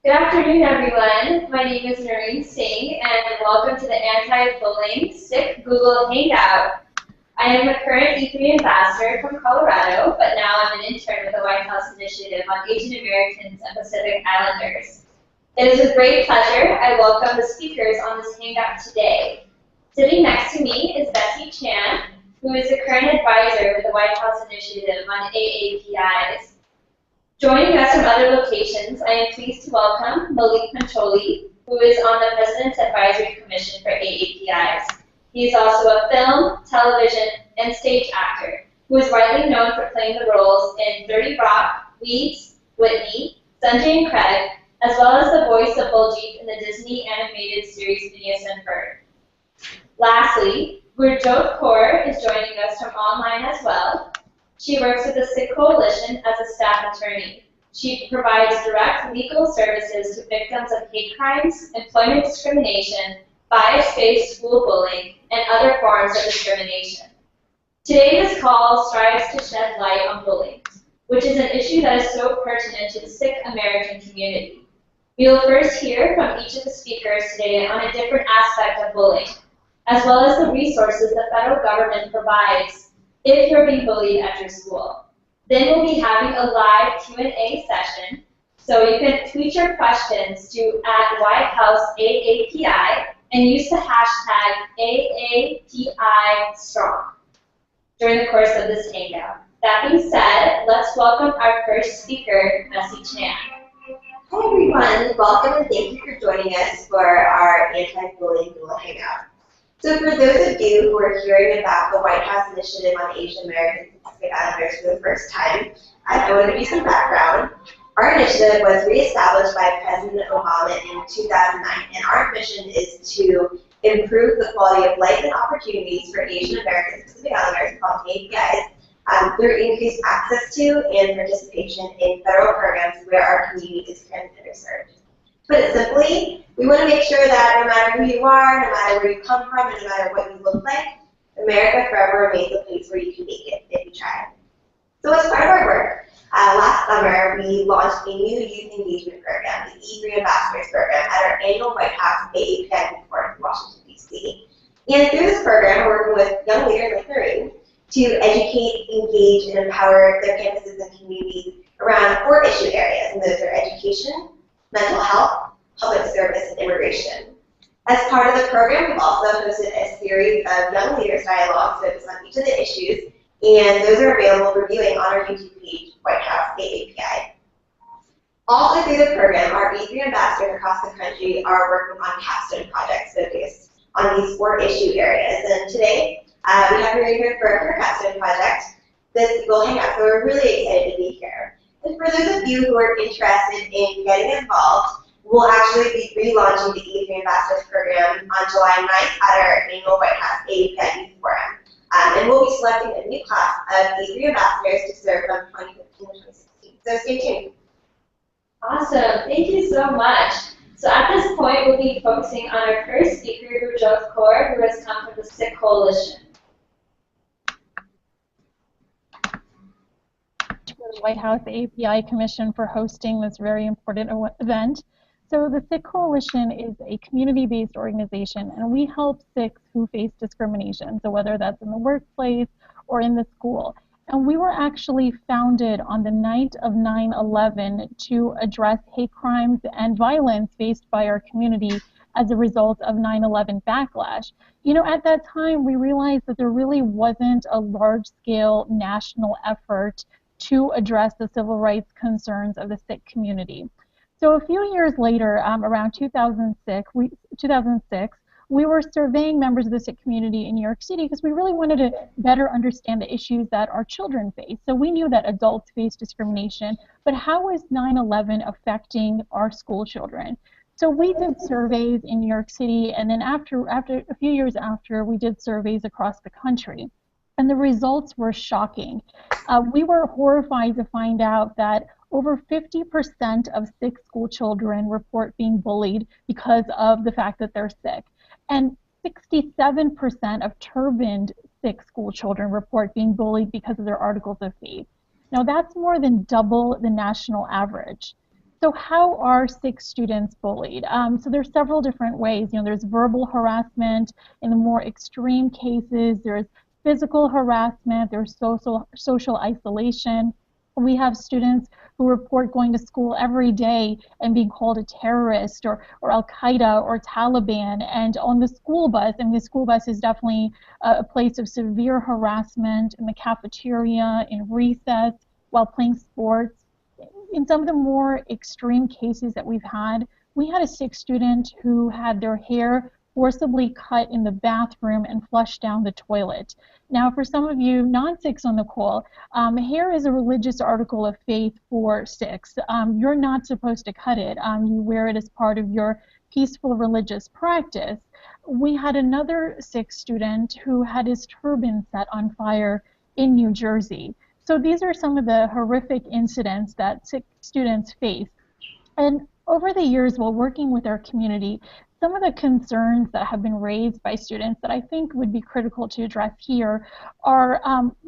Good afternoon, everyone. My name is Naureen Singh, and welcome to the Anti-Bullying Sikh Google Hangout. I am a current E3 ambassador from Colorado, but now I'm an intern with the White House Initiative on Asian Americans and Pacific Islanders. It is with great pleasure I welcome the speakers on this hangout today. Sitting next to me is Bessie Chan, who is the current advisor with the White House Initiative on AAPIs. Joining us from other locations, I am pleased to welcome Maulik Pancholy, who is on the President's Advisory Commission for AAPIs. He is also a film, television, and stage actor, who is widely known for playing the roles in 30 Rock, Weeds, Whitney, Sanjay and Craig, as well as the voice of Buljeet in the Disney animated series Phineas and Ferb. Lastly, Gurjot Kaur is joining us from online as well. She works with the Sikh Coalition as a staff attorney. She provides direct legal services to victims of hate crimes, employment discrimination, bias-based school bullying, and other forms of discrimination. Today, this call strives to shed light on bullying, which is an issue that is so pertinent to the Sikh American community. We will first hear from each of the speakers today on a different aspect of bullying, as well as the resources the federal government provides if you're being bullied at your school. Then we'll be having a live Q&A session, so you can tweet your questions to @WhiteHouseAAPI and use the hashtag AAPIStrong during the course of this hangout. That being said, let's welcome our first speaker, Bessie Chan. Hi everyone, welcome and thank you for joining us for our Anti-Bullying Google Hangout. So for those of you who are hearing about the White House Initiative on Asian Americans and Pacific Islanders for the first time, I want to give you some background. Our initiative was reestablished by President Obama in 2009, and our mission is to improve the quality of life and opportunities for Asian Americans and Pacific Islanders, called APIs, through increased access to and participation in federal programs where our community is currently underserved. To put it simply, we want to make sure that no matter who you are, no matter where you come from, and no matter what you look like, America forever remains a place where you can make it if you try. So as part of our work, last summer we launched a new youth engagement program, the E3 Ambassadors Program, at our annual White House AAPI Forum in Washington, D.C. And through this program, we're working with young leaders like Naureen to educate, engage, and empower their campuses and communities around 4 issue areas, and those are education, mental health, public service, and immigration. As part of the program, we've also hosted a series of young leaders dialogues focused on each of the issues, and those are available for viewing on our YouTube page, White House AAPI. Also through the program, our E3 ambassadors across the country are working on capstone projects focused on these 4 issue areas. And today, we have Naureen here for her capstone project, this Google Hangout, so we're really excited to be here. And for those of you who are interested in getting involved, we'll actually be relaunching the E3 Ambassadors Program on July 9th at our annual White House AAPI Youth Forum. And we'll be selecting a new class of E3 ambassadors to serve from 2015 to 2016. So stay tuned. Awesome, thank you so much. So at this point, we'll be focusing on our first speaker, Gurjot Kaur, who has come from the Sikh Coalition. The White House API Commission for hosting this very important event. So the Sikh Coalition is a community-based organization, and we help Sikhs who face discrimination, so whether that's in the workplace or in the school. And we were actually founded on the night of 9/11 to address hate crimes and violence faced by our community as a result of 9/11 backlash. You know, at that time, we realized that there really wasn't a large-scale national effort to address the civil rights concerns of the Sikh community. So a few years later, around 2006, we were surveying members of the Sikh community in New York City because we really wanted to better understand the issues that our children face. So we knew that adults face discrimination, but how is 9/11 affecting our school children? So we did surveys in New York City, and then after a few years after, we did surveys across the country. And the results were shocking. We were horrified to find out that over 50% of Sikh school children report being bullied because of the fact that they're Sikh. And 67% of turbaned Sikh school children report being bullied because of their articles of faith. Now that's more than double the national average. So how are Sikh students bullied? So there's several different ways. There's verbal harassment. In the more extreme cases, there's physical harassment, there's social isolation. We have students who report going to school every day and being called a terrorist or Al-Qaeda or Taliban. And on the school bus, and the school bus is definitely a place of severe harassment in the cafeteria, in recess, while playing sports. In some of the more extreme cases that we've had, we had a Sikh student who had their hair forcibly cut in the bathroom and flushed down the toilet. Now, for some of you non-Sikhs on the call, hair is a religious article of faith for Sikhs. You're not supposed to cut it. You wear it as part of your peaceful religious practice. We had another Sikh student who had his turban set on fire in New Jersey. So these are some of the horrific incidents that Sikh students face. And over the years, while working with our community, some of the concerns that have been raised by students that I think would be critical to address here are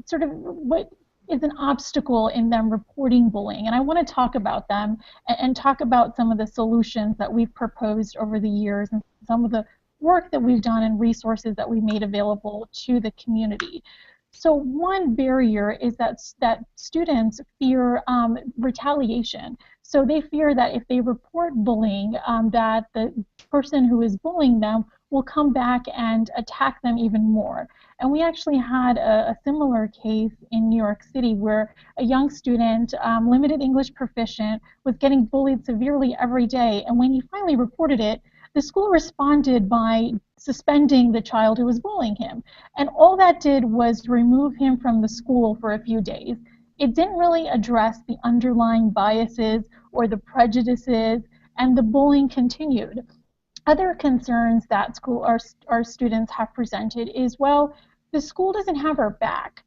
sort of what is an obstacle in them reporting bullying. And I want to talk about them and talk about some of the solutions that we've proposed over the years and some of the work that we've done and resources that we've made available to the community. So one barrier is that students fear retaliation. So they fear that if they report bullying, that the person who is bullying them will come back and attack them even more. And we actually had a similar case in New York City where a young student, limited English proficient, was getting bullied severely every day. And when he finally reported it, the school responded by suspending the child who was bullying him. And all that did was remove him from the school for a few days. It didn't really address the underlying biases or the prejudices, and the bullying continued. Other concerns that our students have presented is, well, the school doesn't have our back.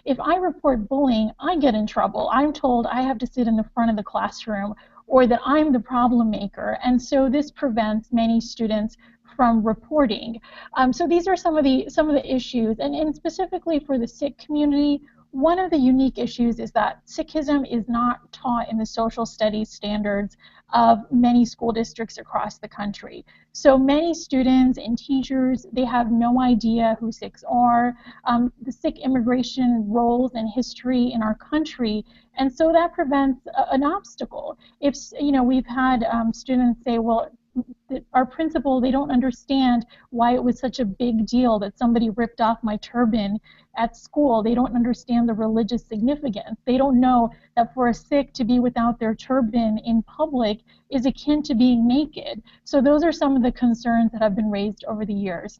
If I report bullying, I get in trouble. I'm told I have to sit in the front of the classroom, or that I'm the problem maker, and so this prevents many students from reporting. So these are some of the issues, and specifically for the Sikh community, one of the unique issues is that Sikhism is not taught in the social studies standards of many school districts across the country. So many students and teachers, they have no idea who Sikhs are, the Sikh immigration roles and history in our country, and so that prevents an obstacle. If we've had students say, well, our principal, they don't understand why it was such a big deal that somebody ripped off my turban at school. They don't understand the religious significance. They don't know that for a Sikh to be without their turban in public is akin to being naked. So those are some of the concerns that have been raised over the years.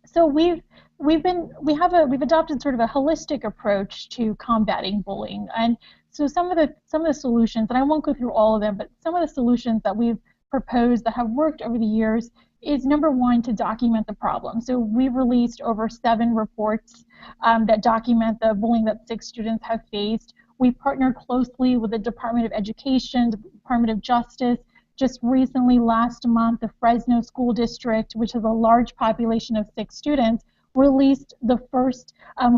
So we've adopted sort of a holistic approach to combating bullying. And so some of the solutions, and I won't go through all of them, but some of the solutions that we've proposed that have worked over the years is, number one, to document the problem. So we've released over 7 reports that document the bullying that Sikh students have faced. We partnered closely with the Department of Education, the Department of Justice. Just recently, last month, the Fresno School District, which has a large population of Sikh students, released the first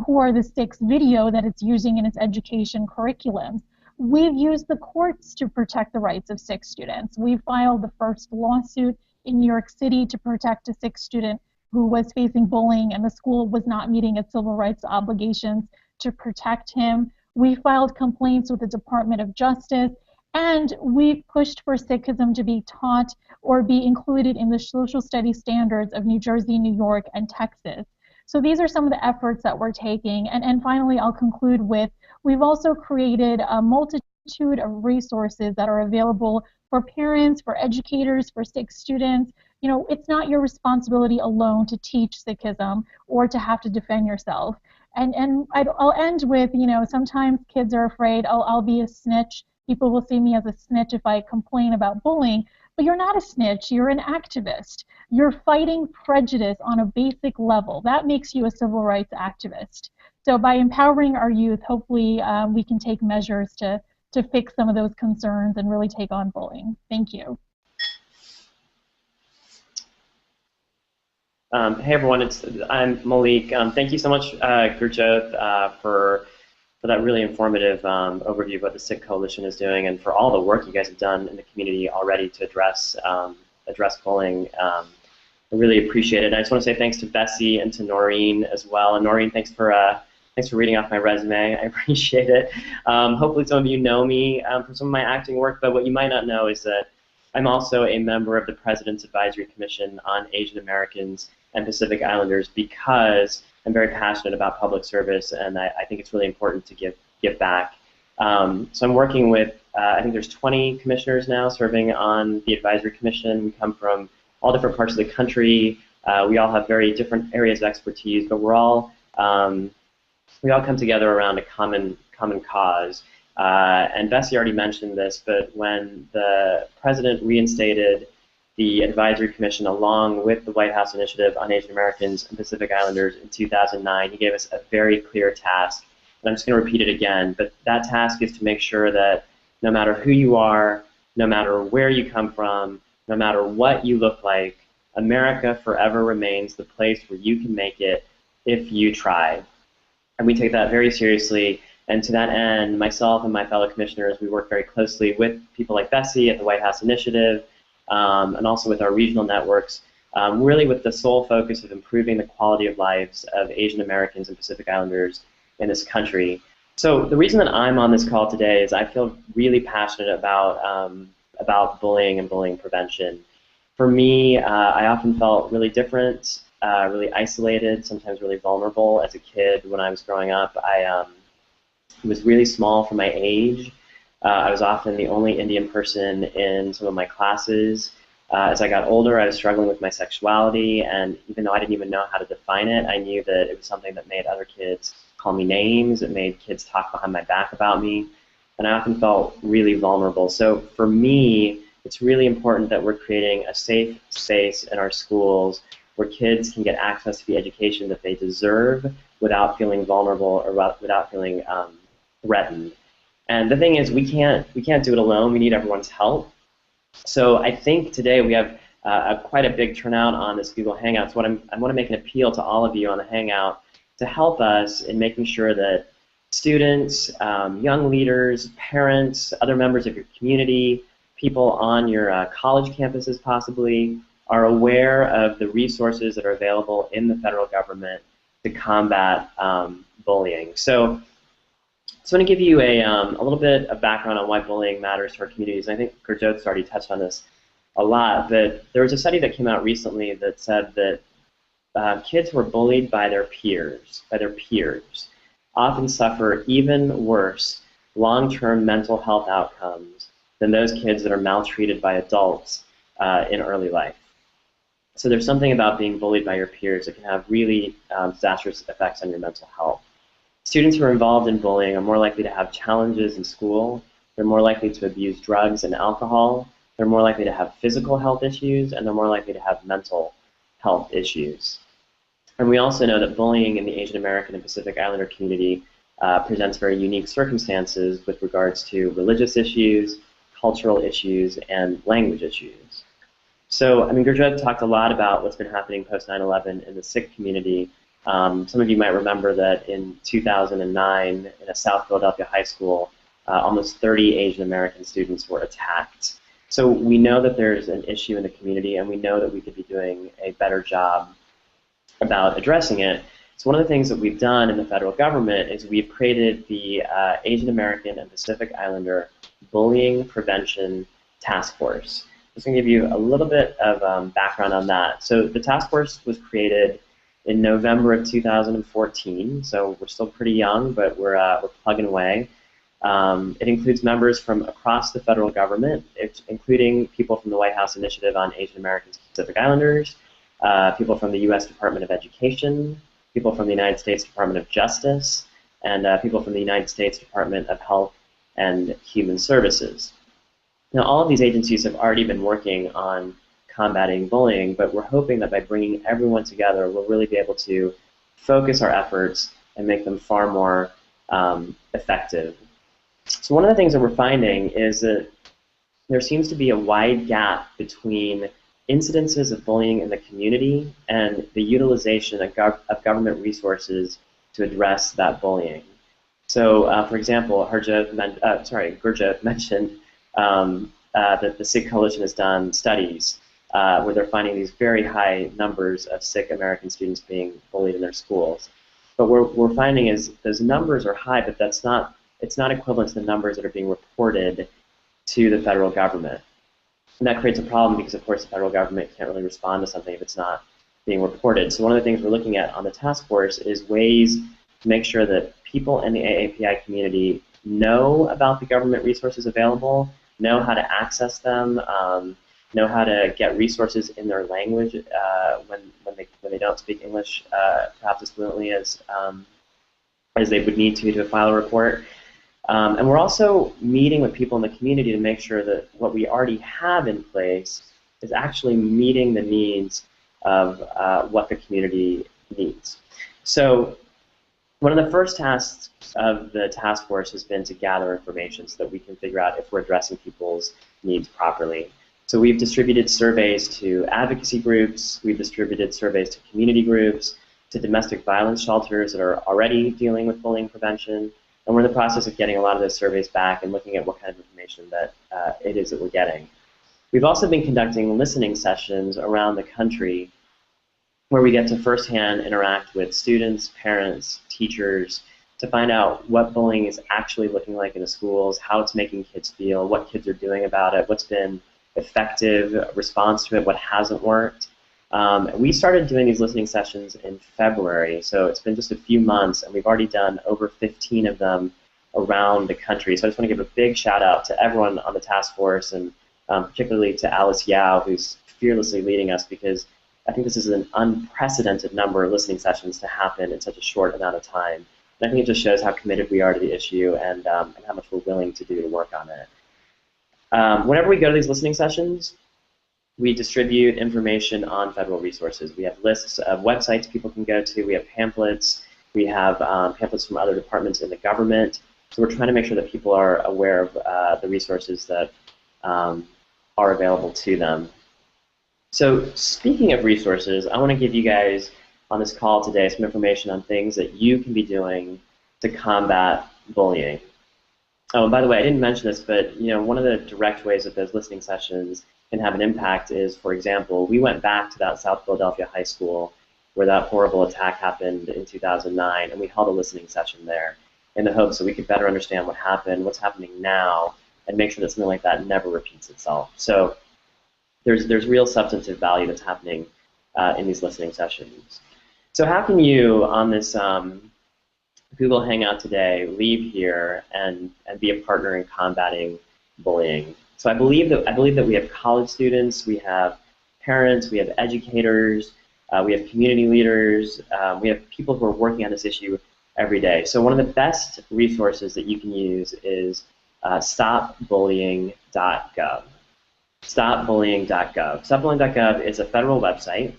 Who Are the Sikhs video that it's using in its education curriculums. We've used the courts to protect the rights of Sikh students. We filed the first lawsuit in New York City to protect a Sikh student who was facing bullying, and the school was not meeting its civil rights obligations to protect him. We filed complaints with the Department of Justice, and we've pushed for Sikhism to be taught or be included in the social studies standards of New Jersey, New York, and Texas. So these are some of the efforts that we're taking. And finally, I'll conclude with, we've also created a multitude of resources that are available for parents, for educators, for Sikh students. It's not your responsibility alone to teach Sikhism or to have to defend yourself. And I'll end with, sometimes kids are afraid, I'll be a snitch. People will see me as a snitch if I complain about bullying. But you're not a snitch, you're an activist. You're fighting prejudice on a basic level. That makes you a civil rights activist. So by empowering our youth, hopefully we can take measures to fix some of those concerns and really take on bullying. Thank you. Hey everyone, I'm Maulik. Thank you so much, Gurjot, for that really informative overview of what the Sikh Coalition is doing, and for all the work you guys have done in the community already to address bullying. I really appreciate it. I just want to say thanks to Bessie and to Naureen as well. And Naureen, thanks for reading off my resume. I appreciate it. Hopefully some of you know me from some of my acting work, but what you might not know is that I'm also a member of the President's Advisory Commission on Asian Americans and Pacific Islanders because I'm very passionate about public service, and I think it's really important to give back. So I'm working with, I think there's 20 commissioners now serving on the Advisory Commission. We come from all different parts of the country. We all have very different areas of expertise, but we all come together around a common cause. And Bessie already mentioned this, but when the President reinstated the Advisory Commission along with the White House Initiative on Asian Americans and Pacific Islanders in 2009, he gave us a very clear task. And I'm just going to repeat it again, but that task is to make sure that no matter who you are, no matter where you come from, no matter what you look like, America forever remains the place where you can make it if you try. And we take that very seriously. And to that end, myself and my fellow commissioners, we work very closely with people like Bessie at the White House Initiative, and also with our regional networks, really with the sole focus of improving the quality of lives of Asian Americans and Pacific Islanders in this country. So the reason that I'm on this call today is I feel really passionate about bullying and bullying prevention. For me, I often felt really different, really isolated, sometimes really vulnerable as a kid when I was growing up. I was really small for my age. I was often the only Indian person in some of my classes. As I got older, I was struggling with my sexuality, and even though I didn't even know how to define it, I knew that it was something that made other kids call me names. It made kids talk behind my back about me, and I often felt really vulnerable. So for me, it's really important that we're creating a safe space in our schools where kids can get access to the education that they deserve without feeling vulnerable or without feeling threatened. And the thing is, we can't do it alone. We need everyone's help. So I think today we have quite a big turnout on this Google Hangout. So I want to make an appeal to all of you on the Hangout to help us in making sure that students, young leaders, parents, other members of your community, people on your college campuses possibly, are aware of the resources that are available in the federal government to combat bullying. So I want to give you a little bit of background on why bullying matters to our communities. I think Gurjot's already touched on this a lot, but there was a study that came out recently that said that kids who are bullied by their peers, often suffer even worse long-term mental health outcomes than those kids that are maltreated by adults in early life. So there's something about being bullied by your peers that can have really disastrous effects on your mental health. Students who are involved in bullying are more likely to have challenges in school. They're more likely to abuse drugs and alcohol. They're more likely to have physical health issues, and they're more likely to have mental health issues. And we also know that bullying in the Asian American and Pacific Islander community presents very unique circumstances with regards to religious issues, cultural issues, and language issues. So, I mean, Gurjot talked a lot about what's been happening post 9/11 in the Sikh community. Some of you might remember that in 2009, in a South Philadelphia high school, almost 30 Asian American students were attacked. So we know that there's an issue in the community, and we know that we could be doing a better job about addressing it. So one of the things that we've done in the federal government is we've created the Asian American and Pacific Islander Bullying Prevention Task Force. I'm just going to give you a little bit of background on that. So the task force was created in November of 2014, so we're still pretty young, but we're plugging away. It includes members from across the federal government, including people from the White House Initiative on Asian Americans and Pacific Islanders, people from the U.S. Department of Education, people from the United States Department of Justice, and people from the United States Department of Health and Human Services. Now, all of these agencies have already been working on combating bullying, but we're hoping that by bringing everyone together, we'll really be able to focus our efforts and make them far more effective. So one of the things that we're finding is that there seems to be a wide gap between incidences of bullying in the community and the utilization of government resources to address that bullying. So, for example, Gurja mentioned that the Sikh Coalition has done studies where they're finding these very high numbers of Sikh American students being bullied in their schools. But what we're finding is those numbers are high, but it's not equivalent to the numbers that are being reported to the federal government. And that creates a problem because, of course, the federal government can't really respond to something if it's not being reported. So one of the things we're looking at on the task force is ways to make sure that people in the AAPI community know about the government resources available, know how to access them, know how to get resources in their language when they don't speak English perhaps as fluently as they would need to file a report. And we're also meeting with people in the community to make sure that what we already have in place is actually meeting the needs of what the community needs. So one of the first tasks of the task force has been to gather information so that we can figure out if we're addressing people's needs properly. So we've distributed surveys to advocacy groups, we've distributed surveys to community groups, to domestic violence shelters that are already dealing with bullying prevention, and we're in the process of getting a lot of those surveys back and looking at what kind of information that it is that we're getting. We've also been conducting listening sessions around the country where we get to firsthand interact with students, parents, teachers, to find out what bullying is actually looking like in the schools, how it's making kids feel, what kids are doing about it, what's been effective response to it, what hasn't worked. We started doing these listening sessions in February, so it's been just a few months, and we've already done over 15 of them around the country. So I just want to give a big shout out to everyone on the task force, and particularly to Alice Yao, who's fearlessly leading us, because I think this is an unprecedented number of listening sessions to happen in such a short amount of time. And I think it just shows how committed we are to the issue and how much we're willing to do to work on it. Whenever we go to these listening sessions, we distribute information on federal resources. We have lists of websites people can go to. We have pamphlets. We have pamphlets from other departments in the government. So we're trying to make sure that people are aware of the resources that are available to them. So speaking of resources, I want to give you guys on this call today some information on things that you can be doing to combat bullying. Oh, and by the way, I didn't mention this, but one of the direct ways that those listening sessions can have an impact is, for example, we went back to that South Philadelphia high school where that horrible attack happened in 2009, and we held a listening session there in the hopes that we could better understand what happened, what's happening now, and make sure that something like that never repeats itself. So there's real substantive value that's happening in these listening sessions. So how can you, on this Google Hangout today, leave here and be a partner in combating bullying? So I believe that we have college students, we have parents, we have educators, we have community leaders, we have people who are working on this issue every day. So one of the best resources that you can use is stopbullying.gov. Stopbullying.gov. Stopbullying.gov is a federal website.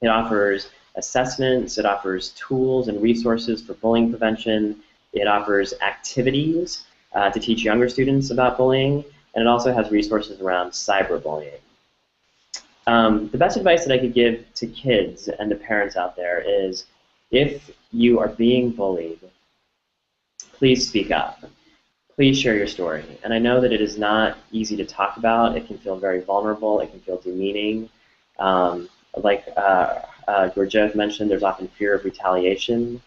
It offers assessments, it offers tools and resources for bullying prevention, it offers activities to teach younger students about bullying, and it also has resources around cyberbullying. The best advice that I could give to kids and the parents out there is, if you are being bullied, please speak up. Please share your story. And I know that it is not easy to talk about. It can feel very vulnerable. It can feel demeaning. Like Gurjev mentioned, there's often fear of retaliation.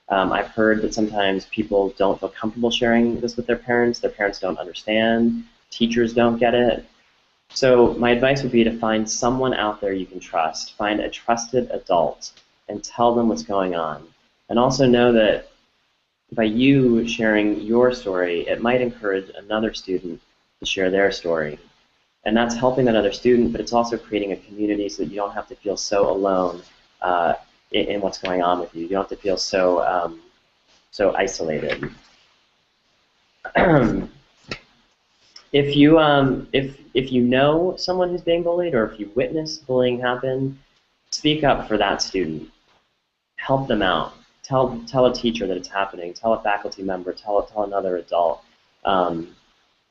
I've heard that sometimes people don't feel comfortable sharing this with their parents. Their parents don't understand. Teachers don't get it. So my advice would be to find someone out there you can trust. Find a trusted adult and tell them what's going on. And also know that by you sharing your story, it might encourage another student to share their story. And that's helping that other student, but it's also creating a community so that you don't have to feel so alone in what's going on with you. You don't have to feel so so isolated. If you know someone who's being bullied, or if you witness bullying happen, speak up for that student. Help them out. Tell a teacher that it's happening. Tell a faculty member. Tell another adult.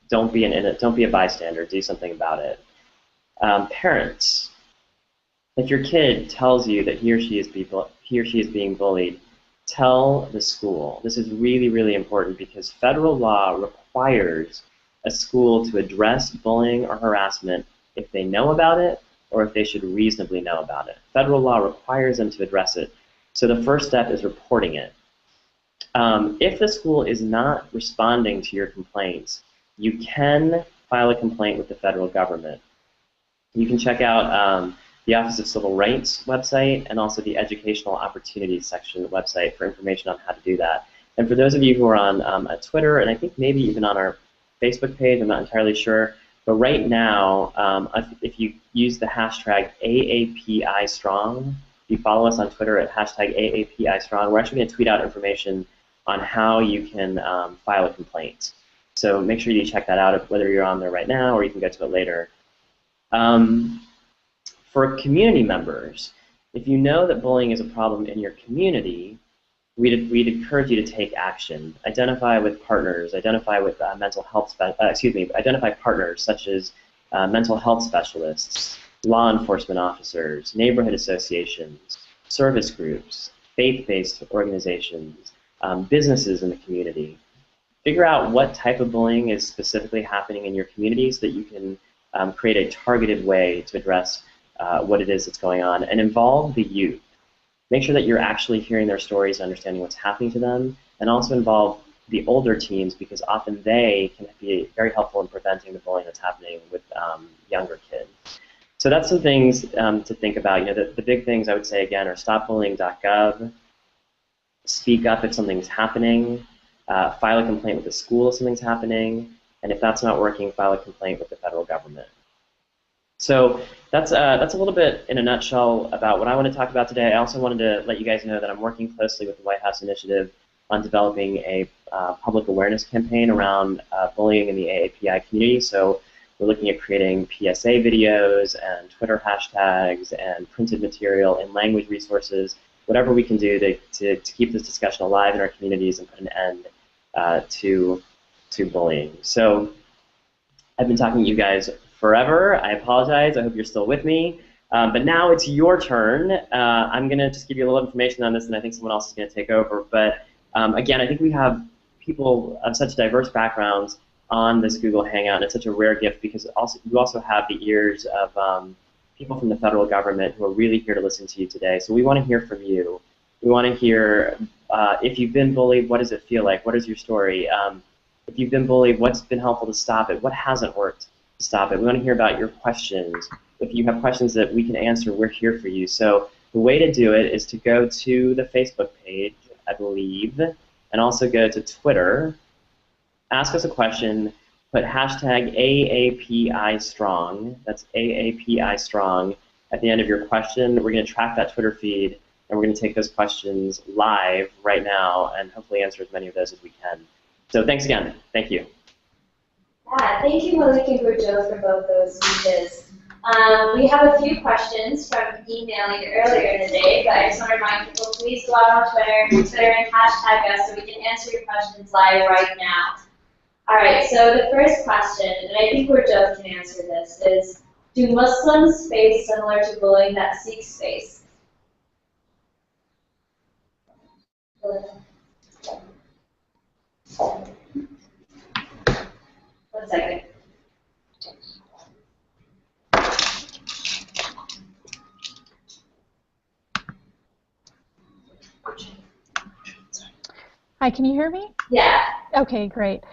Don't be a bystander. Do something about it. Parents, if your kid tells you that he or she is being bullied, tell the school. This is really, really important because federal law requires a school to address bullying or harassment if they know about it or if they should reasonably know about it. Federal law requires them to address it. So the first step is reporting it. If the school is not responding to your complaints, you can file a complaint with the federal government. You can check out the Office of Civil Rights website and also the Educational Opportunities section website for information on how to do that. And for those of you who are on Twitter, and I think maybe even on our Facebook page, I'm not entirely sure, but right now, if you use the hashtag AAPIstrong, if you follow us on Twitter at hashtag AAPIstrong, we're actually going to tweet out information on how you can file a complaint. So make sure you check that out, whether you're on there right now or you can go to it later. For community members, if you know that bullying is a problem in your community, we'd encourage you to take action. Identify with partners. Identify with mental health. Identify partners such as mental health specialists, law enforcement officers, neighborhood associations, service groups, faith-based organizations, businesses in the community. Figure out what type of bullying is specifically happening in your community so that you can create a targeted way to address what it is that's going on, and involve the youth. Make sure that you're actually hearing their stories and understanding what's happening to them, and also involve the older teens because often they can be very helpful in preventing the bullying that's happening with younger kids. So that's some things to think about. You know, the big things I would say again are stopbullying.gov, speak up if something's happening, file a complaint with the school if something's happening, and if that's not working, file a complaint with the federal government. So that's a little bit in a nutshell about what I want to talk about today. I also wanted to let you guys know that I'm working closely with the White House Initiative on developing a public awareness campaign around bullying in the AAPI community. So we're looking at creating PSA videos and Twitter hashtags and printed material and language resources, whatever we can do to keep this discussion alive in our communities and put an end to bullying. So I've been talking to you guys forever. I apologize. I hope you're still with me. But now it's your turn. I'm going to just give you a little information on this, and I think someone else is going to take over. But again, I think we have people of such diverse backgrounds on this Google Hangout, and it's such a rare gift because you also have the ears of people from the federal government who are really here to listen to you today. So we want to hear from you. We want to hear if you've been bullied, what does it feel like? What is your story? If you've been bullied, what's been helpful to stop it? What hasn't worked to stop it? We want to hear about your questions. If you have questions that we can answer, we're here for you. So the way to do it is to go to the Facebook page, I believe, and also go to Twitter. Ask us a question, put hashtag AAPIstrong, that's AAPIstrong, at the end of your question. We're going to track that Twitter feed, and we're going to take those questions live right now and hopefully answer as many of those as we can. So thanks again. Thank you. Yeah, thank you, Maulik and Joe, for both those speeches. We have a few questions from emailing earlier in the day, but I just want to remind people, please go out on Twitter and hashtag us so we can answer your questions live right now. All right, so the first question, and I think Joe can answer this, is do Muslims face similar to bullying that Sikhs face? 1 second. Hi, can you hear me? Yeah. Okay, great.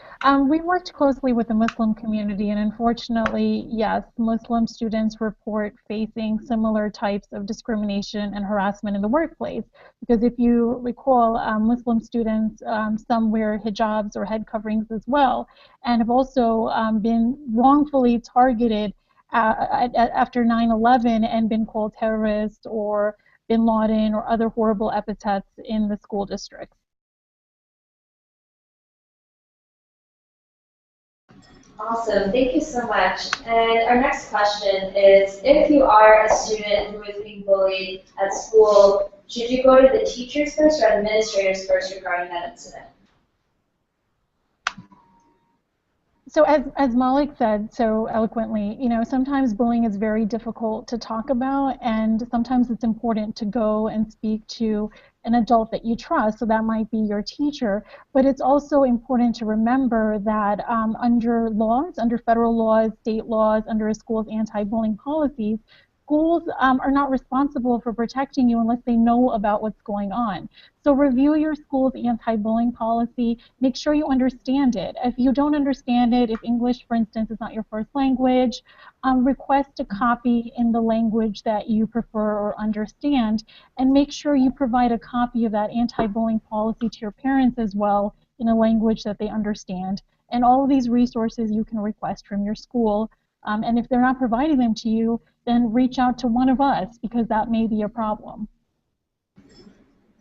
We worked closely with the Muslim community, and unfortunately, yes, Muslim students report facing similar types of discrimination and harassment in the workplace. Because if you recall, Muslim students, some wear hijabs or head coverings as well, and have also been wrongfully targeted after 9/11 and been called terrorists or bin Laden or other horrible epithets in the school districts. Awesome, thank you so much. And our next question is, if you are a student who is being bullied at school, should you go to the teachers first or administrators first regarding that incident? So as Maulik said so eloquently, sometimes bullying is very difficult to talk about, and sometimes it's important to go and speak to an adult that you trust. So that might be your teacher, but it's also important to remember that under federal laws, state laws, under a school's anti-bullying policies, schools are not responsible for protecting you unless they know about what's going on. So review your school's anti-bullying policy. Make sure you understand it. If you don't understand it, if English, for instance, is not your first language, request a copy in the language that you prefer or understand, and make sure you provide a copy of that anti-bullying policy to your parents as well in a language that they understand. And all of these resources you can request from your school. And if they're not providing them to you, then reach out to one of us, because that may be a problem.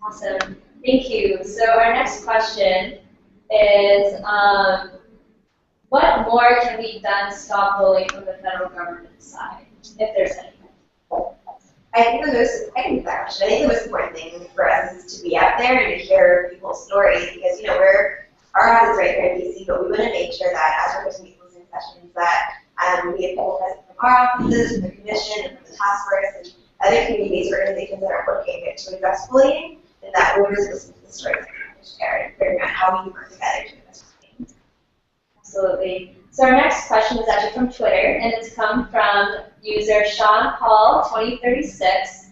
Awesome. Thank you. So our next question is, what more can be done to stop bullying from the federal government side, if there's anything? I think the most important thing for us is to be out there and to hear people's stories, because our office is right here in DC, but we want to make sure that as we're hosting these listening sessions that we have people present from our offices, from the commission, and from the task force, and other community-based organizations that are working to address bullying, and that we'll just listen to the stories that we share and figuring out how we work together to address bullying. Absolutely. So our next question is actually from Twitter, and it's come from user Sean Paul 2036,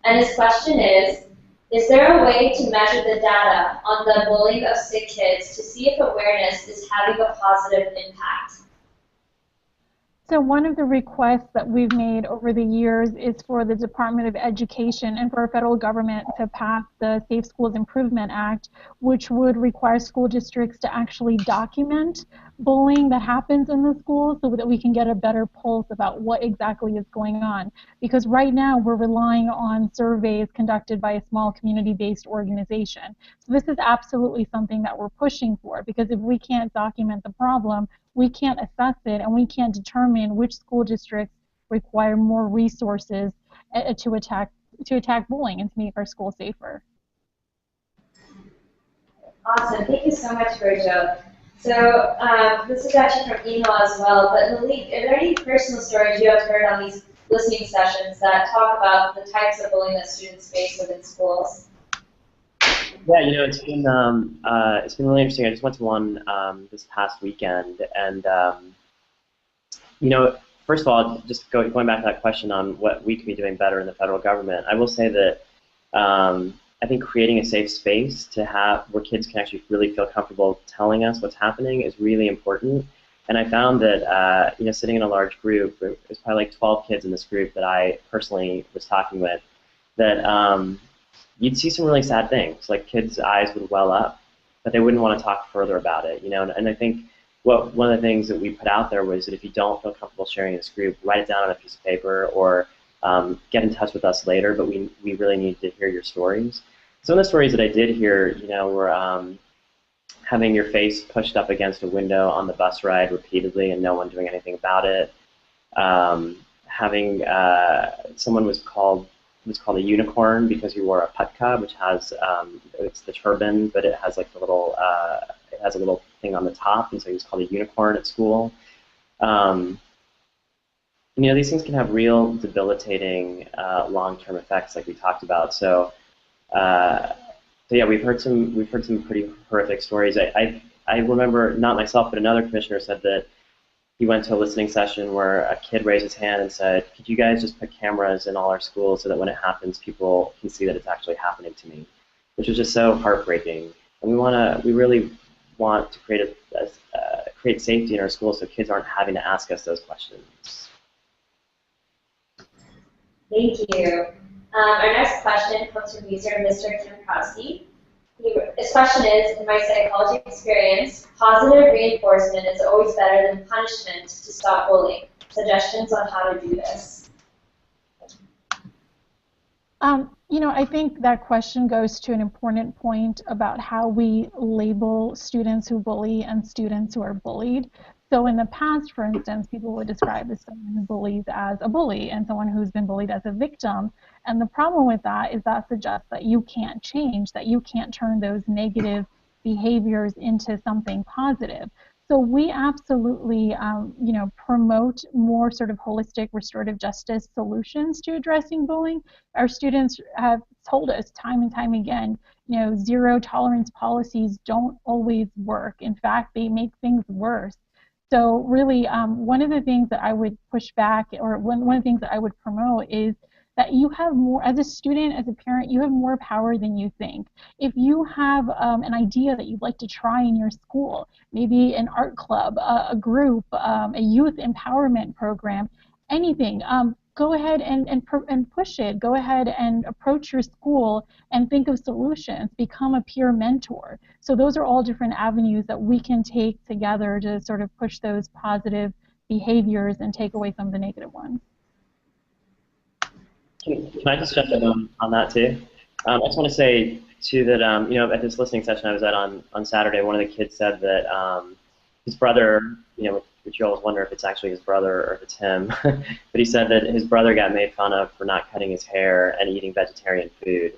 and his question is there a way to measure the data on the bullying of Sikh kids to see if awareness is having a positive impact? So one of the requests that we've made over the years is for the Department of Education and for our federal government to pass the Safe Schools Improvement Act, which would require school districts to actually document bullying that happens in the schools so that we can get a better pulse about what exactly is going on. Because right now we're relying on surveys conducted by a small community-based organization. So this is absolutely something that we're pushing for, because if we can't document the problem, we can't assess it, and we can't determine which school districts require more resources to attack bullying and to make our schools safer. Awesome. Thank you so much, Virgil. So this is actually from email as well, but Maulik, are there any personal stories you have heard on these listening sessions that talk about the types of bullying that students face within schools? Yeah, it's been really interesting. I just went to one this past weekend, and first of all, just going back to that question on what we can be doing better in the federal government, I will say that I think creating a safe space to have where kids can actually really feel comfortable telling us what's happening is really important. And I found that sitting in a large group, it was probably like 12 kids in this group that I personally was talking with, that you'd see some really sad things, like kids' eyes would well up, but they wouldn't want to talk further about it, And I think one of the things that we put out there was that if you don't feel comfortable sharing in this group, write it down on a piece of paper or get in touch with us later, but we really need to hear your stories. Some of the stories that I did hear, were having your face pushed up against a window on the bus ride repeatedly and no one doing anything about it. Having someone was called a unicorn because you wore a patka, which has it's the turban, but it has like a little thing on the top, and so he was called a unicorn at school. These things can have real debilitating long-term effects, like we talked about. So yeah, we've heard some pretty horrific stories. I remember, not myself, but another commissioner said that he went to a listening session where a kid raised his hand and said, "Could you guys just put cameras in all our schools so that when it happens, people can see that it's actually happening to me?" Which was just so heartbreaking. And we really want to create safety in our schools so kids aren't having to ask us those questions. Thank you. Our next question comes from user Mr. Timkowski. His question is, in my psychology experience, positive reinforcement is always better than punishment to stop bullying. Suggestions on how to do this? I think that question goes to an important point about how we label students who bully and students who are bullied. So in the past, for instance, people would describe someone who bullies as a bully and someone who's been bullied as a victim. And the problem with that is that suggests that you can't change, that you can't turn those negative behaviors into something positive. So we absolutely, promote more sort of holistic restorative justice solutions to addressing bullying. Our students have told us time and time again, zero tolerance policies don't always work. In fact, they make things worse. So really, one of the things that I would push back, or one of the things that I would promote is that you have more, as a student, as a parent, you have more power than you think. If you have an idea that you'd like to try in your school, maybe an art club, a group, a youth empowerment program, anything, go ahead and push it. Go ahead and approach your school and think of solutions. Become a peer mentor. So those are all different avenues that we can take together to sort of push those positive behaviors and take away some of the negative ones. Can I just jump in on that too? I just want to say too that at this listening session I was at on Saturday, one of the kids said that his brother, which you always wonder if it's actually his brother or if it's him, but he said that his brother got made fun of for not cutting his hair and eating vegetarian food,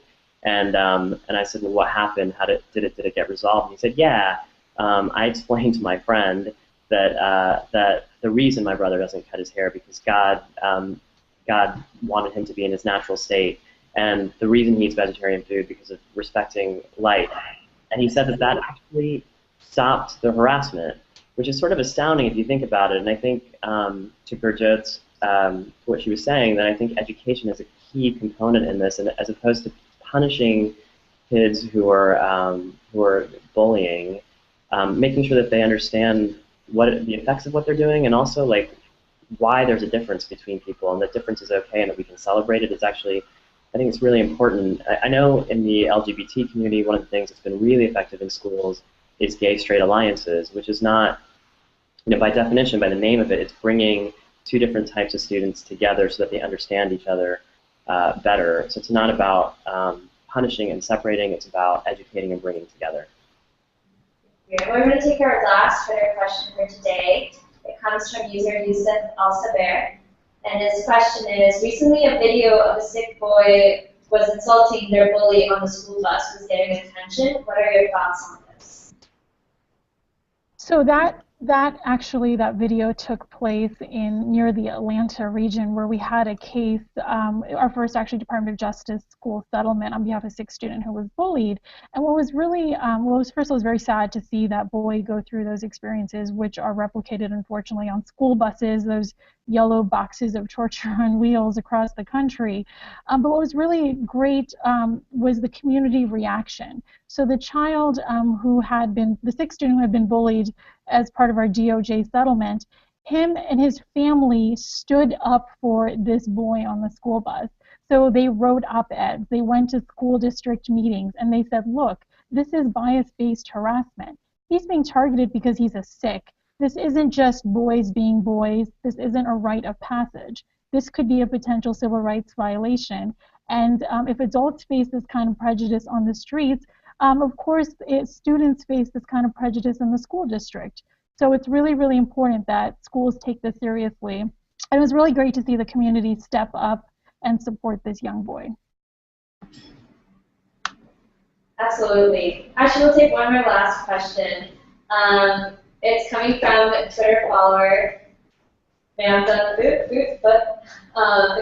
and I said, well, what happened? Did it get resolved? And he said, yeah, I explained to my friend that the reason my brother doesn't cut his hair because God wanted him to be in his natural state, and the reason he eats vegetarian food because of respecting life. And he said that actually stopped the harassment, which is sort of astounding if you think about it. And I think to Gurjot's what she was saying, that I think education is a key component in this, and as opposed to punishing kids who are bullying, making sure that they understand what the effects of what they're doing, and also like why there's a difference between people, and that difference is okay, and that we can celebrate it. Is actually, I think it's really important. I know in the LGBT community, one of the things that's been really effective in schools is gay-straight alliances, which is not, by definition, by the name of it, it's bringing two different types of students together so that they understand each other better. So it's not about punishing and separating, it's about educating and bringing together. We're going to take our last Twitter question for today. It comes from user Yusuf Al-Saber, and his question is, recently a video of a Sikh boy was insulting their bully on the school bus was getting attention. What are your thoughts on this? So that video took place near the Atlanta region, where we had a case, our first actually Department of Justice school settlement on behalf of a Sikh student who was bullied. And what was really, first it was very sad to see that boy go through those experiences, which are replicated unfortunately on school buses, those yellow boxes of torture on wheels across the country. But what was really great was the community reaction. So the child the Sikh student who had been bullied as part of our DOJ settlement, him and his family stood up for this boy on the school bus. So they wrote op-eds, they went to school district meetings, and they said, look, this is bias-based harassment. He's being targeted because he's a Sikh. This isn't just boys being boys. This isn't a rite of passage. This could be a potential civil rights violation. And if adults face this kind of prejudice on the streets, of course, students face this kind of prejudice in the school district. So it's really, really important that schools take this seriously. And it was really great to see the community step up and support this young boy. Absolutely. Actually, we'll take one more last question. It's coming from a Twitter follower. The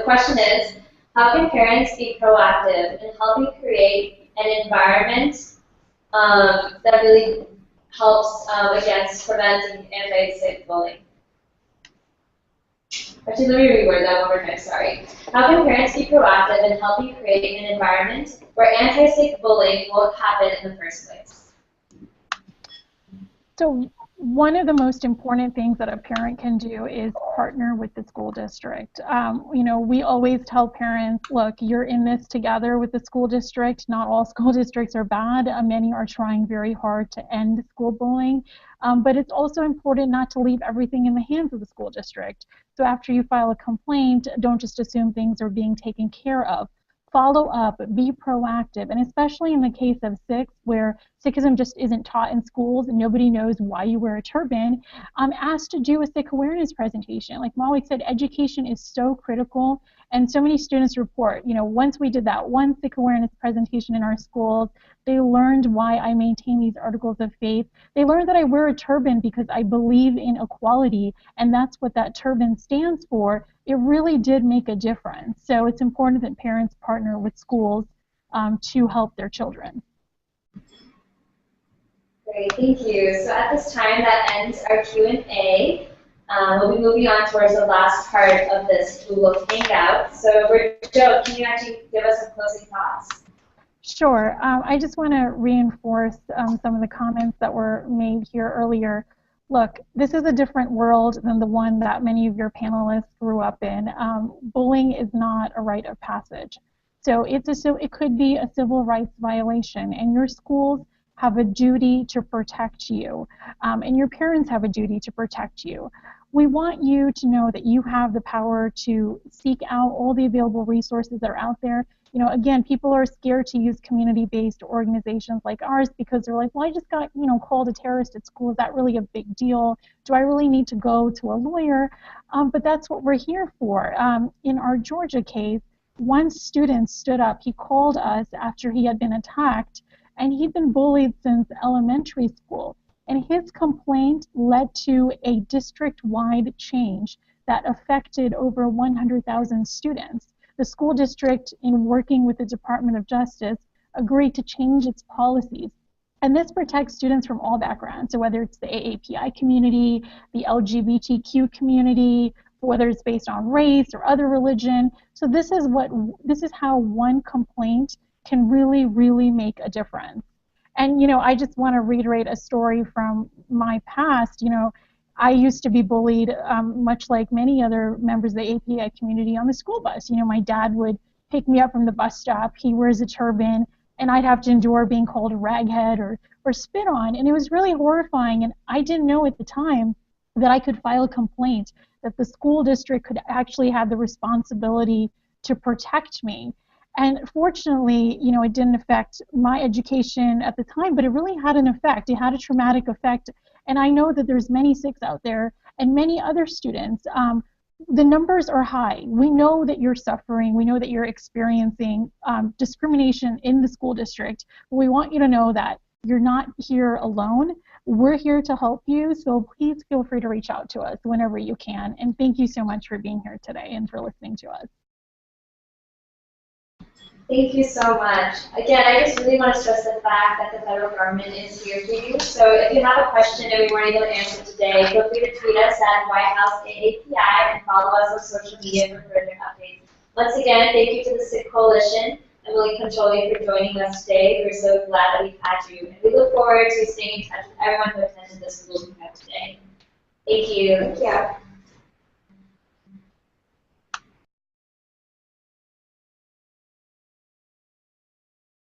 question is, how can parents be proactive in helping create an environment that really helps against preventing anti-Sikh bullying? Actually, let me reword that one more time, sorry. How can parents be proactive in helping create an environment where anti-Sikh bullying won't happen in the first place? So one of the most important things that a parent can do is partner with the school district. We always tell parents, look, you're in this together with the school district. Not all school districts are bad. Many are trying very hard to end school bullying. But it's also important not to leave everything in the hands of the school district. So after you file a complaint, don't just assume things are being taken care of. Follow up, be proactive, and especially in the case of Sikhs, where Sikhism just isn't taught in schools and nobody knows why you wear a turban, asked to do a Sikh awareness presentation. Like Maulik said, education is so critical, and so many students report, once we did that one Sikh awareness presentation in our schools, they learned why I maintain these articles of faith. They learned that I wear a turban because I believe in equality, and that's what that turban stands for. It really did make a difference. So it's important that parents partner with schools to help their children. Great, thank you. So at this time, that ends our Q&A. We'll be moving on towards the last part of this Google Hangout. So, Joe, can you actually give us some closing thoughts? Sure. I just want to reinforce some of the comments that were made here earlier. Look, this is a different world than the one that many of your panelists grew up in. Bullying is not a rite of passage. So it could be a civil rights violation, and your schools have a duty to protect you, and your parents have a duty to protect you. We want you to know that you have the power to seek out all the available resources that are out there. Again, people are scared to use community-based organizations like ours because they're like, well, I just got, called a terrorist at school. Is that really a big deal? Do I really need to go to a lawyer? But that's what we're here for. In our Georgia case, one student stood up. He called us after he had been attacked, and he'd been bullied since elementary school. And his complaint led to a district-wide change that affected over 100,000 students. The school district, in working with the Department of Justice, agreed to change its policies. And this protects students from all backgrounds, so whether it's the AAPI community, the LGBTQ community, whether it's based on race or other religion. So this is how one complaint can really, really make a difference. And I just want to reiterate a story from my past. I used to be bullied, much like many other members of the API community, on the school bus. My dad would pick me up from the bus stop. He wears a turban, and I'd have to endure being called a raghead or spit on. And it was really horrifying. And I didn't know at the time that I could file a complaint, that the school district could actually have the responsibility to protect me. And fortunately, it didn't affect my education at the time, but it really had an effect. It had a traumatic effect. And I know that there's many Sikhs out there and many other students. The numbers are high. We know that you're suffering. We know that you're experiencing discrimination in the school district. But we want you to know that you're not here alone. We're here to help you. So please feel free to reach out to us whenever you can. And thank you so much for being here today and for listening to us. Thank you so much. Again, I just really want to stress the fact that the federal government is here for you. So if you have a question that we weren't able to answer today, feel free to tweet us at WHIAAPI and follow us on social media for further updates. Once again, thank you to the Sikh Coalition and Maulik Pancholy for joining us today. We're so glad that we've had you. And we look forward to staying in touch with everyone who attended this Google Hangout today. Thank you. Thank you.